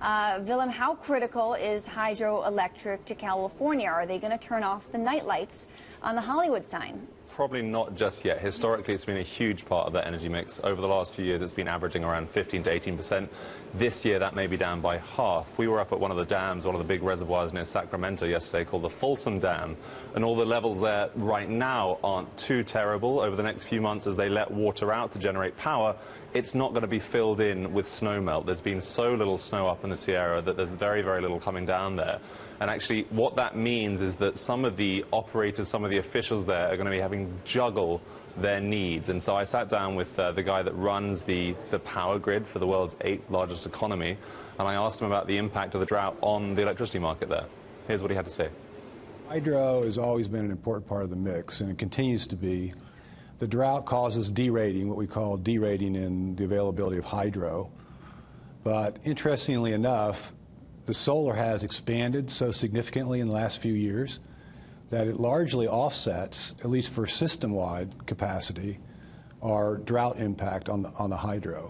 Willem, how critical is hydroelectric to California? Are they going to turn off the night lights on the Hollywood sign? Probably not just yet. Historically, it's been a huge part of their energy mix. Over the last few years, it's been averaging around 15 to 18%. This year, that may be down by half. We were up at one of the dams, one of the big reservoirs near Sacramento yesterday called the Folsom Dam, and all the levels there right now aren't too terrible. Over the next few months, as they let water out to generate power, it's not going to be filled in with snowmelt. There's been so little snow up in the Sierra that there's very, very little coming down there. And actually, what that means is that some of the operators, some of the officials there are going to be having to juggle their needs. And so I sat down with the guy that runs the power grid for the world's 8th largest economy, and I asked him about the impact of the drought on the electricity market there. Here's what he had to say. Hydro has always been an important part of the mix, and it continues to be. The drought causes derating, what we call derating in the availability of hydro. But interestingly enough, the solar has expanded so significantly in the last few years that it largely offsets, at least for system-wide capacity, our drought impact on the hydro.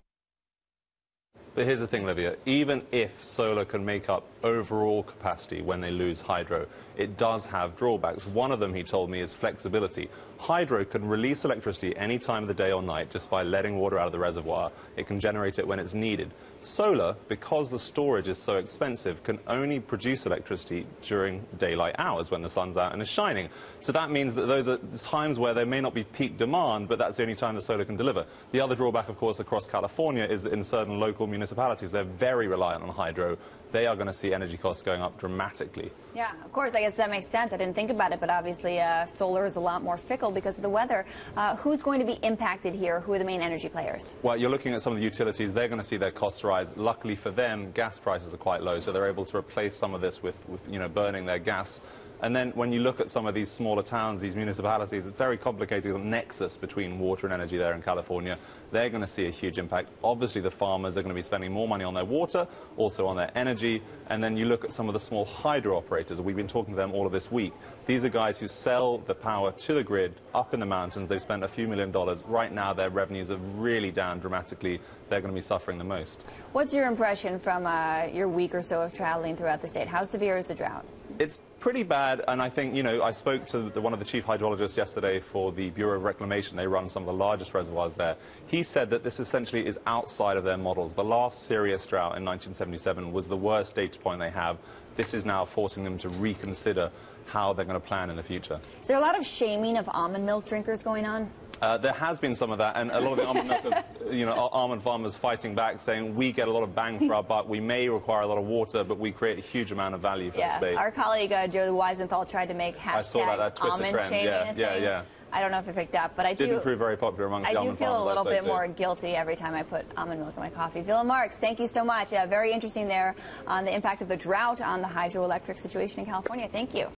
But here's the thing, Olivia. Even if solar can make up overall capacity when they lose hydro, it does have drawbacks. One of them, he told me, is flexibility. Hydro can release electricity any time of the day or night just by letting water out of the reservoir. It can generate it when it's needed. Solar, because the storage is so expensive, can only produce electricity during daylight hours when the sun's out and is shining. So that means that those are times where there may not be peak demand, but that's the only time the solar can deliver. The other drawback, of course, across California is that in certain local municipalities, they're very reliant on hydro. They are going to see energy costs going up dramatically. Yeah, of course, I guess that makes sense. I didn't think about it, but obviously solar is a lot more fickle because of the weather. Who's going to be impacted here? Who are the main energy players? Well, you're looking at some of the utilities. They're going to see their costs rise. Luckily for them, gas prices are quite low, so they're able to replace some of this with burning their gas. And then when you look at some of these smaller towns, these municipalities, it's very complicated, the nexus between water and energy there in California. They're going to see a huge impact. Obviously, the farmers are going to be spending more money on their water, also on their energy. And then you look at some of the small hydro operators. We've been talking to them all of this week. These are guys who sell the power to the grid up in the mountains. They've spent a few $1 million. Right now, their revenues are really down dramatically. They're going to be suffering the most. What's your impression from your week or so of traveling throughout the state? How severe is the drought? It's pretty bad, and I think, I spoke to one of the chief hydrologists yesterday for the Bureau of Reclamation. They run some of the largest reservoirs there. He said that this essentially is outside of their models. The last serious drought in 1977 was the worst data point they have. This is now forcing them to reconsider how they're going to plan in the future. Is there a lot of shaming of almond milk drinkers going on? There has been some of that, and a lot of the almond milkers, almond farmers fighting back, saying we get a lot of bang for our buck. We may require a lot of water, but we create a huge amount of value for the state. Our colleague Joe Weisenthal tried to make that Twitter almond trend. shaming Yeah. I don't know if it picked up, but I didn't prove very popular amongst the almond farmers. I do feel a little bit more guilty every time I put almond milk in my coffee. Willem, Marx, thank you so much. Very interesting there on the impact of the drought on the hydroelectric situation in California. Thank you.